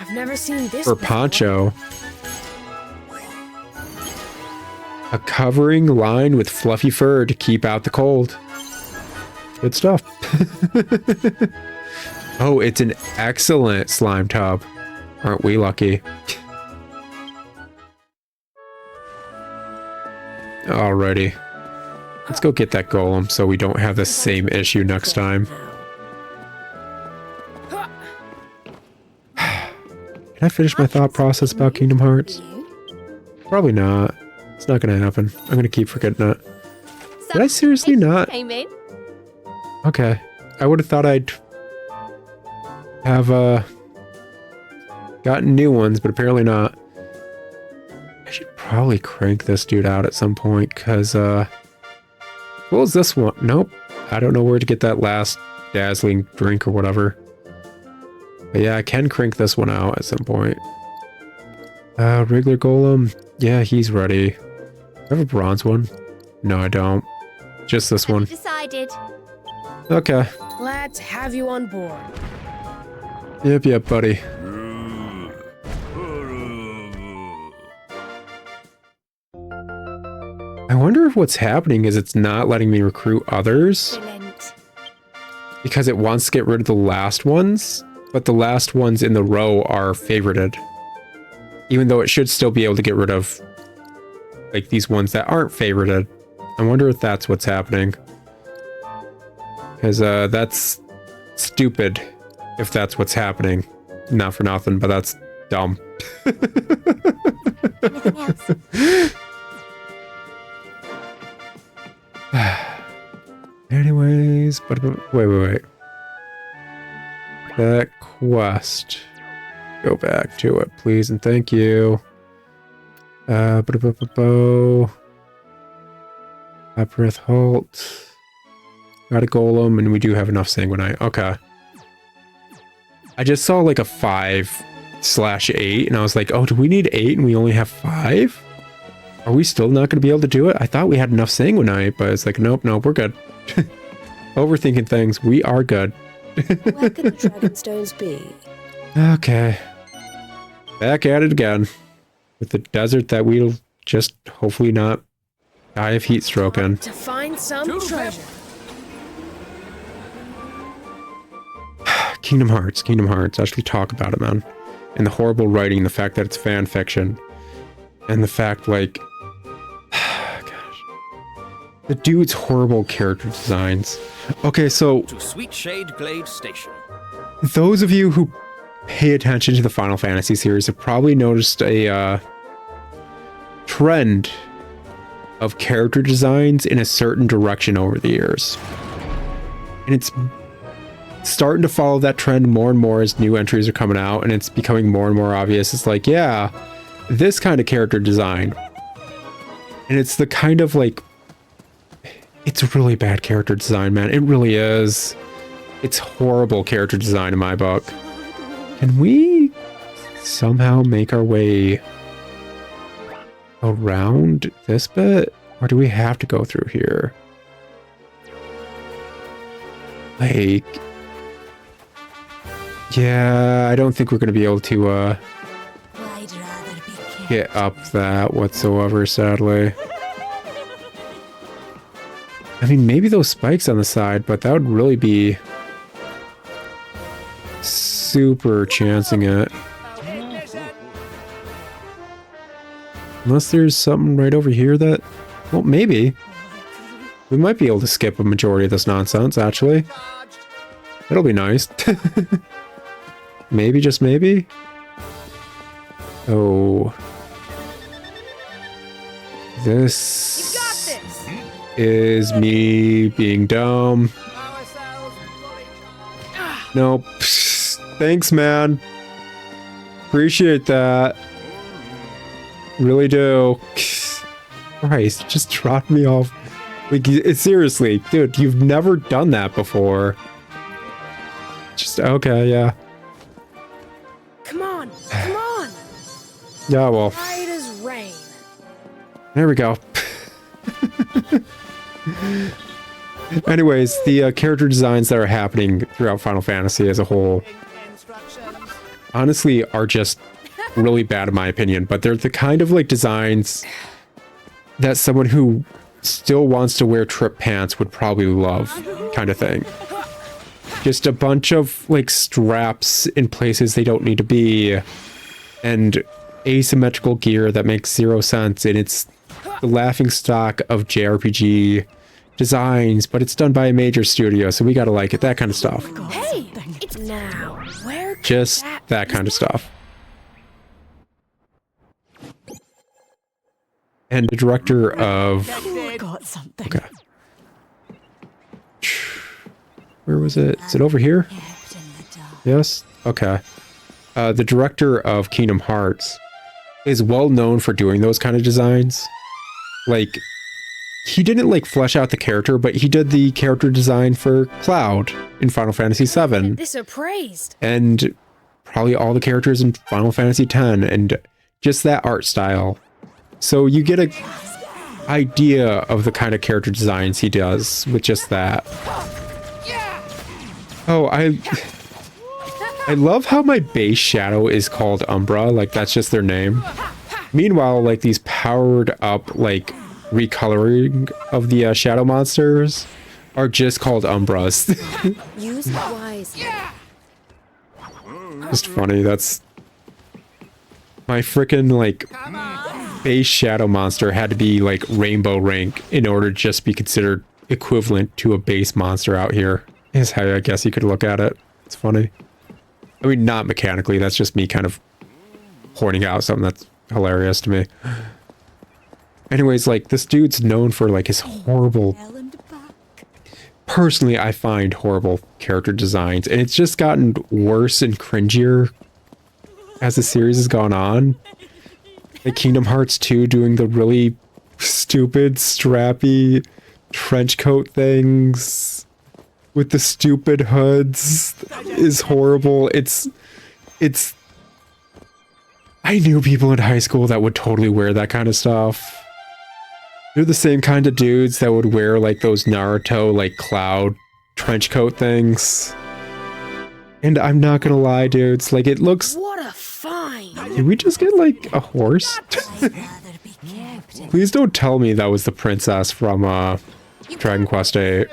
I've never seen this Or before. poncho. A covering lined with fluffy fur to keep out the cold. Good stuff. Oh, it's an excellent slime tub. Aren't we lucky? Alrighty. Let's go get that golem so we don't have the same issue next time. Can I finish my thought process about Kingdom Hearts? Probably not. It's not gonna happen. I'm gonna keep forgetting it. Did I seriously not? Came in. Okay. I would have thought I'd have gotten new ones, but apparently not. I should probably crank this dude out at some point, because what was this one? Nope. I don't know where to get that last dazzling drink or whatever. But yeah, I can crank this one out at some point. Regular golem. Yeah, he's ready. Do I have a bronze one? No, I don't. Just this one. Decided. Okay. Glad to have you on board. Yep, buddy. I wonder if what's happening is it's not letting me recruit others Brilliant. because it wants to get rid of the last ones, but the last ones in the row are favorited. Even though it should still be able to get rid of like these ones that aren't favorited. I wonder if that's what's happening. Because that's stupid if that's what's happening. Not for nothing, but that's dumb. Anything else? Anyways, but wait. That quest. Go back to it, please, and thank you. Labyrinth Halt. Got a golem, and we do have enough sanguinite. Okay. I just saw like a 5/8, and I was like, oh, do we need 8 and we only have 5? Are we still not going to be able to do it? I thought we had enough sanguinite, but it's like, nope, we're good. Overthinking things. We are good. Where could the Dragonstones be? Okay. Back at it again. With the desert that we'll just hopefully not die of heat stroke in. To find some treasure. Kingdom Hearts. I should talk about it, man. And the horrible writing, the fact that it's fan fiction. And the fact, like... gosh. The dude's horrible character designs. Okay, so... To Sweet Shade Glade Station. Those of you who pay attention to the Final Fantasy series have probably noticed a trend of character designs in a certain direction over the years. And it's starting to follow that trend more and more as new entries are coming out, and it's becoming more and more obvious. It's like, yeah, this kind of character design. And it's the kind of like... It's a really bad character design, man. It really is. It's horrible character design in my book. Can we somehow make our way around this bit? Or do we have to go through here? Like... Yeah, I don't think we're going to be able to I'd rather be king. get up that whatsoever, sadly. I mean, maybe those spikes on the side, but that would really be super chancing it. Unless there's something right over here that... Well, maybe. We might be able to skip a majority of this nonsense, actually. It'll be nice. Maybe, just maybe? Oh. This... You got this. is me being dumb. Ourselves fully charged. Nope. Thanks, man. Appreciate that. Really do. Christ, just drop me off. Like, seriously, dude, you've never done that before. Just, okay, yeah. Come on, come on. Yeah, well, Right as rain. there we go. Anyways, the character designs that are happening throughout Final Fantasy as a whole, Instructions. honestly, are just really bad in my opinion, but they're the kind of like designs that someone who still wants to wear trip pants would probably love, kind of thing. Just a bunch of like straps in places they don't need to be, and asymmetrical gear that makes zero sense, and it's the laughing stock of JRPG designs, but it's done by a major studio, so we gotta like it, that kind of stuff. Hey, it's now. Where could Just that kind of stuff. And the director of... Got something. Okay. Where was it? Is it over here? Kept in the dark. Yes? Okay. The director of Kingdom Hearts is well known for doing those kind of designs. Like, he didn't like flesh out the character, but he did the character design for Cloud in Final Fantasy VII. this appraised? And probably all the characters in Final Fantasy X, and just that art style. So you get a idea of the kind of character designs he does with just that. Oh, I love how my base shadow is called Umbra, like that's just their name. Meanwhile, like these powered up like recoloring of the shadow monsters are just called Umbras. Use it wisely. Just funny, that's my freaking like base shadow monster had to be like rainbow rank in order to just be considered equivalent to a base monster out here, is how I guess you could look at it. It's funny. I mean, not mechanically, that's just me kind of pointing out something that's hilarious to me. Anyways, like this dude's known for like his horrible, And back. personally I find horrible character designs, and it's just gotten worse and cringier as the series has gone on. Like Kingdom Hearts 2 doing the really stupid, strappy trench coat things with the stupid hoods is horrible. It's I knew people in high school that would totally wear that kind of stuff. They're the same kind of dudes that would wear like those Naruto like cloud trench coat things. And I'm not gonna lie, dudes, like it looks... What a find! Did we just get like a horse? I'd rather be kept in Please don't tell me that was the princess from Dragon Quest VIII.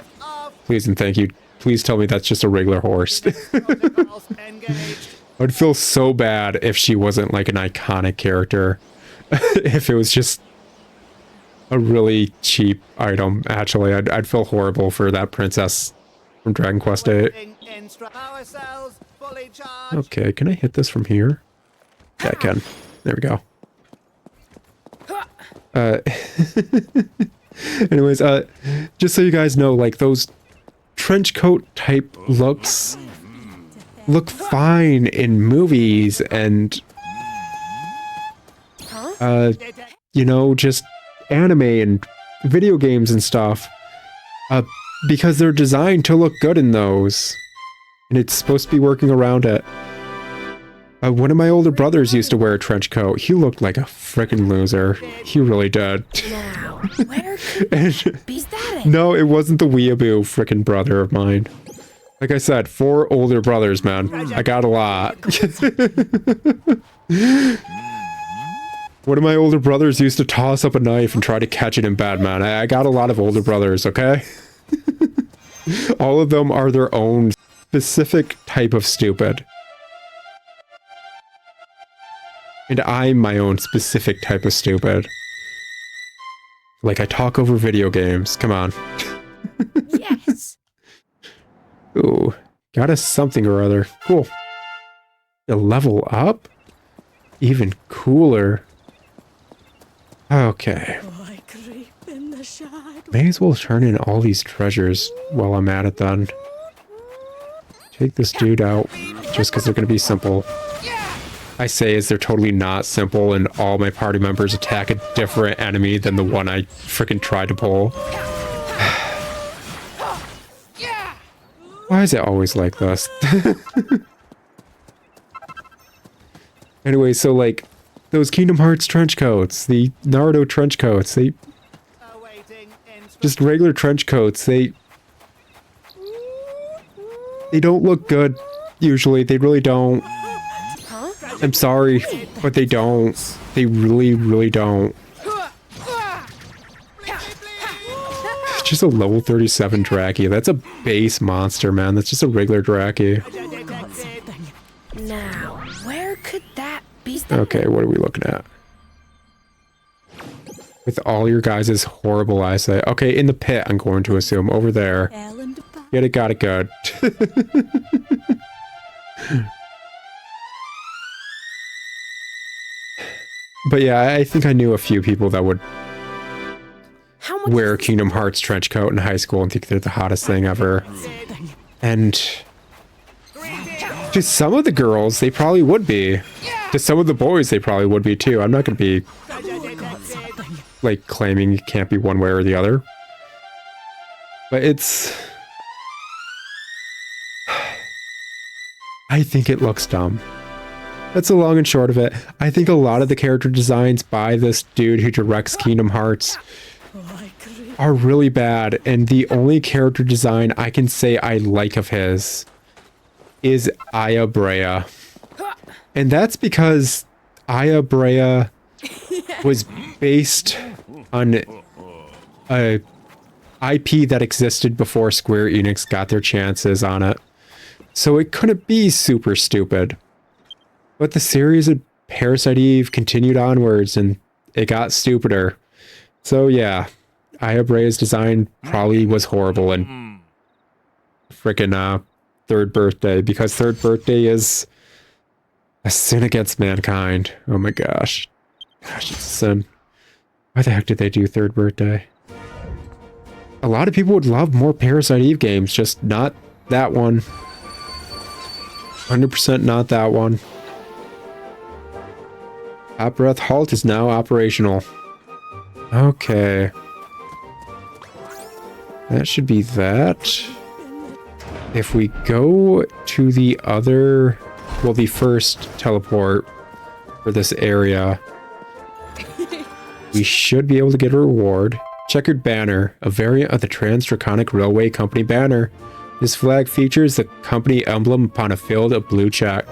Please and thank you. Please tell me that's just a regular horse. Engaged. I'd feel so bad if she wasn't like an iconic character. If it was just a really cheap item, actually. I'd feel horrible for that princess from Dragon Quest VIII. Power cells fully charged. Okay, can I hit this from here? Yeah, I can. There we go. Anyways, just so you guys know, like those trench coat type looks look fine in movies and you know, just anime and video games and stuff, because they're designed to look good in those, and it's supposed to be working around it. One of my older brothers used to wear a trench coat. He looked like a freaking loser. He really did. Now, where could And- be that? no, it wasn't the weeaboo freaking brother of mine. Like I said, 4 older brothers, man. I got a lot. One of my older brothers used to toss up a knife and try to catch it in bed, man. I got a lot of older brothers, okay? All of them are their own specific type of stupid. And I'm my own specific type of stupid. Like, I talk over video games. Come on. Yes. Ooh, got us something or other. Cool. A level up? Even cooler. Okay. I creep in the shadow. May as well turn in all these treasures while I'm at it then. Take this dude out, just because they're going to be simple. I say as they're totally not simple, and all my party members attack a different enemy than the one I freaking tried to pull. Why is it always like this? Anyway, so like, those Kingdom Hearts trench coats, the Naruto trench coats, they Awaiting instructions. just regular trench coats. They don't look good usually. They really don't. I'm sorry, but they don't. They really don't. Just a level 37 Draki. That's a base monster, man. That's just a regular Draki. Now, where could that be? Okay, what are we looking at? With all your guys' horrible eyesight. Okay, in the pit, I'm going to assume. Over there. Ellen back. Get it, got it good. But yeah, I think I knew a few people that would How much wear a is this? Kingdom Hearts trench coat in high school and think they're the hottest thing ever. And to some of the girls, they probably would be. To some of the boys, they probably would be too. I'm not going to be like claiming it can't be one way or the other. But it's... I think it looks dumb. That's the long and short of it. I think a lot of the character designs by this dude who directs Kingdom Hearts are really bad, and the only character design I can say I like of his is Aya Brea. And that's because Aya Brea was based on a IP that existed before Square Enix got their chances on it. So it couldn't be super stupid. But the series of Parasite Eve continued onwards and it got stupider. So yeah, Aya Brea's design probably was horrible in frickin' Third Birthday, because Third Birthday is a sin against mankind. Oh my gosh. Gosh, it's a sin. Why the heck did they do Third Birthday? A lot of people would love more Parasite Eve games, just not that one. 100% not that one. Hot Breath Halt is now operational. Okay. That should be that. If we go to the other... Well, the first teleport for this area, we should be able to get a reward. Checkered banner, a variant of the Trans-Draconic Railway Company banner. This flag features the company emblem upon a field of blue check.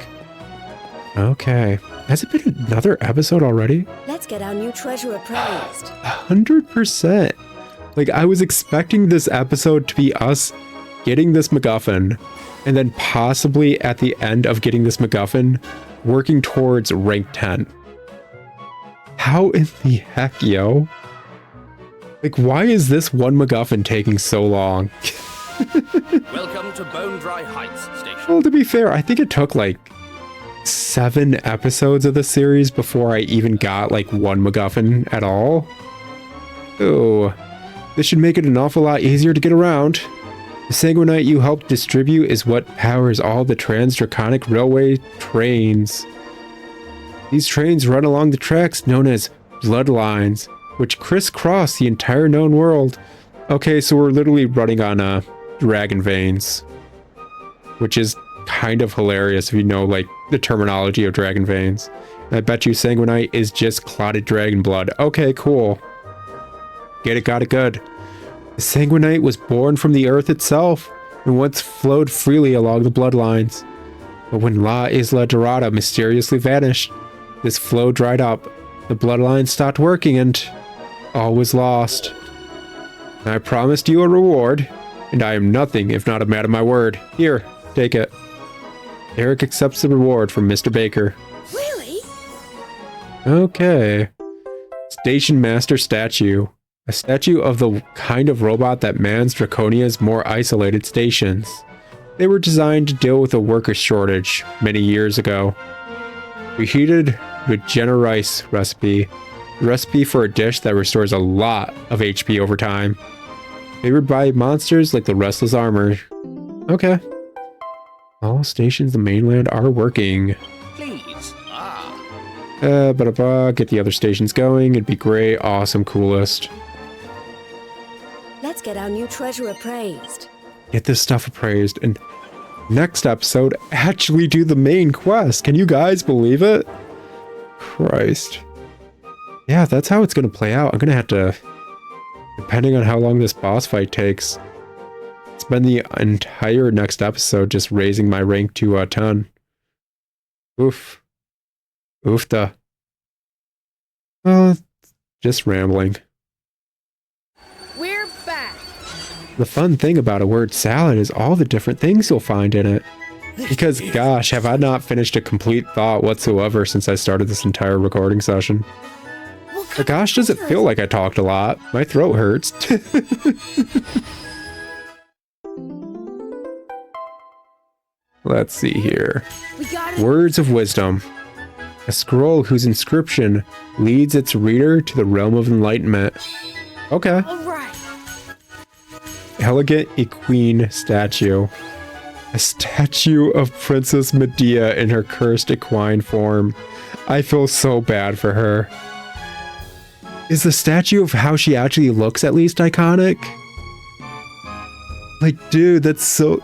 Okay. Has it been another episode already? Let's get our new treasure appraised. 100%. Like, I was expecting this episode to be us getting this MacGuffin, and then possibly at the end of getting this MacGuffin, working towards rank 10. How in the heck, yo? Like, why is this one MacGuffin taking so long? Welcome to Bone Dry Heights Station. Well, to be fair, I think it took like 7 episodes of the series before I even got like one MacGuffin at all. Oh, this should make it an awful lot easier to get around. The Sanguinite you helped distribute is what powers all the Trans-Draconic Railway trains. These trains run along the tracks known as bloodlines, which crisscross the entire known world. Okay, so we're literally running on dragon veins, which is kind of hilarious if you know like the terminology of dragon veins. I bet you Sanguinite is just clotted dragon blood. Okay, cool. Get it, got it good. The Sanguinite was born from the earth itself and once flowed freely along the bloodlines. But when La Isla Dorada mysteriously vanished, this flow dried up, the bloodline stopped working, and all was lost. I promised you a reward, and I am nothing if not a man of my word. Here, take it. Eric accepts the reward from Mr. Baker. Really? Okay. Station Master Statue. A statue of the kind of robot that mans Draconia's more isolated stations. They were designed to deal with a worker shortage many years ago. Reheated Regenerice recipe. Recipe for a dish that restores a lot of HP over time. Favored by monsters like the Restless Armor. Okay. All stations in the mainland are working. Please. Get the other stations going. It'd be great. Awesome. Coolest. Let's get our new treasure appraised. Get this stuff appraised. And next episode, actually do the main quest. Can you guys believe it? Christ. Yeah, that's how it's going to play out. I'm going to have to, depending on how long this boss fight takes, spend the entire next episode just raising my rank to 10. Oof. Oofta. Well, just rambling. We're back. The fun thing about a word salad is all the different things you'll find in it. Because, gosh, have I not finished a complete thought whatsoever since I started this entire recording session. But gosh, does it feel like I talked a lot? My throat hurts. Let's see here. We got it. Words of Wisdom. A scroll whose inscription leads its reader to the realm of enlightenment. Okay. All right. Elegant equine statue. A statue of Princess Medea in her cursed equine form. I feel so bad for her. Is the statue of how she actually looks at least iconic? Like, dude, that's so...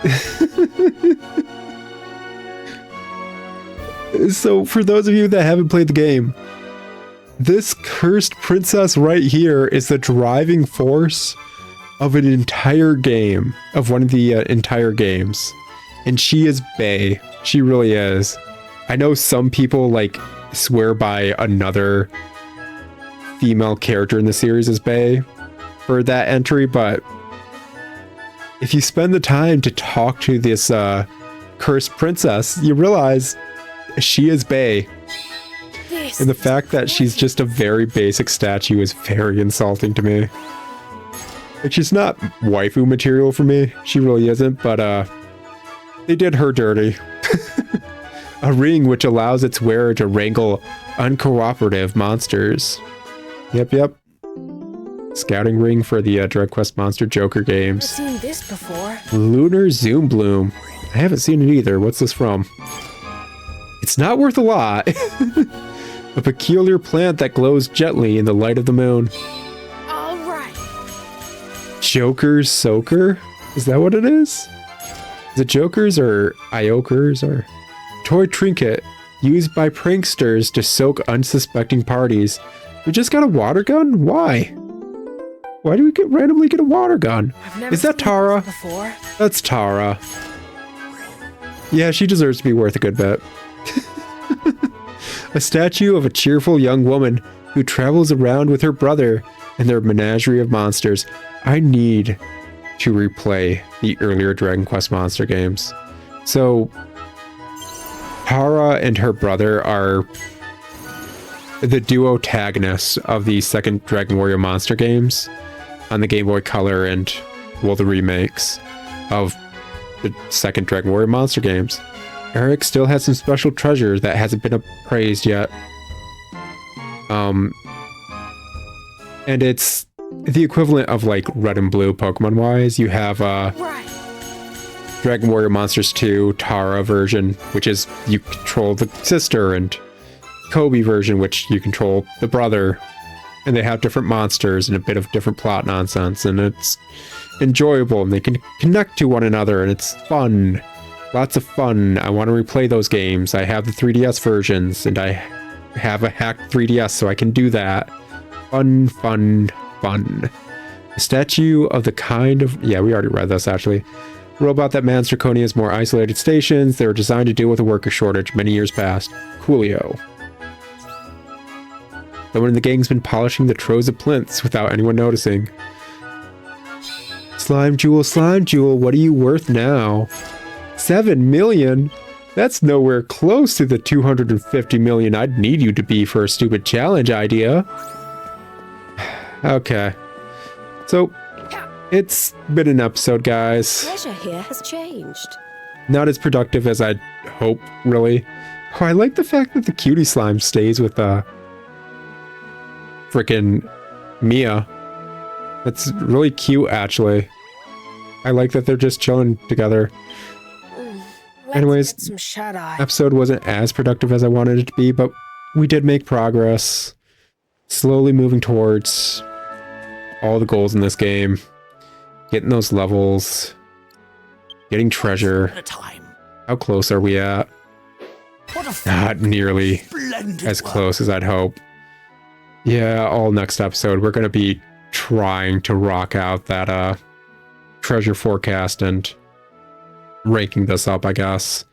So, for those of you that haven't played the game, this cursed princess right here is the driving force of an entire game, of one of the entire games. And she is bae. She really is. I know some people, like, swear by another female character in the series as bae for that entry, but if you spend the time to talk to this cursed princess, you realize she is bae. And the fact that she's just a very basic statue is very insulting to me. Like, she's not waifu material for me. She really isn't, but they did her dirty. A ring which allows its wearer to wrangle uncooperative monsters. Yep. Scouting ring for the Dread Quest Monster Joker games. I've seen this before. Lunar Zoom Bloom. I haven't seen it either. What's this from? It's not worth a lot. A peculiar plant that glows gently in the light of the moon. All right. Joker's Soaker? Is that what it is? Is it Jokers or Iokers or... Toy trinket used by pranksters to soak unsuspecting parties. We just got a water gun? Why? Why do we randomly get a water gun? Is that Tara? Before. That's Tara. Yeah, she deserves to be worth a good bit. A statue of a cheerful young woman who travels around with her brother and their menagerie of monsters. I need to replay the earlier Dragon Quest monster games. So, Tara and her brother are the duotagonists of the second Dragon Warrior monster games on the Game Boy Color and, well, the remakes of the second Dragon Warrior monster games. Eric still has some special treasure that hasn't been appraised yet. And it's the equivalent of like Red and Blue Pokemon wise. You have Dragon Warrior Monsters 2 Tara version, which is you control the sister, and Kobe version, which you control the brother. And they have different monsters and a bit of different plot nonsense, and it's enjoyable, and they can connect to one another, and it's fun. Lots of fun. I want to replay those games. I have the 3DS versions, and I have a hacked 3DS, so I can do that. Fun. A statue of the kind of... Yeah, we already read this, actually. A robot that mans Draconia's more isolated stations. They were designed to deal with a worker shortage many years past. Coolio. Someone in the gang's been polishing the troves of plinths without anyone noticing. Slime Jewel, what are you worth now? 7 million? That's nowhere close to the 250 million I'd need you to be for a stupid challenge idea. Okay. So, it's been an episode, guys. Treasure here has changed. Not as productive as I'd hope, really. Oh, I like the fact that the cutie slime stays with, frickin' Mia. That's really cute, actually. I like that they're just chilling together. Anyways, Some shut-eye. episode wasn't as productive as I wanted it to be, but we did make progress. Slowly moving towards all the goals in this game. Getting those levels. Getting treasure. At a time. How close are we at? not nearly Splendid as work. close as I'd hope. Yeah, all next episode, we're going to be trying to rock out that treasure forecast and ranking this up, I guess.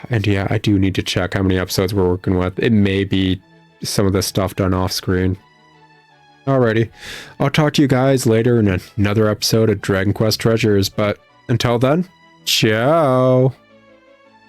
And yeah, I do need to check how many episodes we're working with. It may be some of this stuff done off screen. Alrighty, I'll talk to you guys later in another episode of Dragon Quest Treasures, but until then, ciao!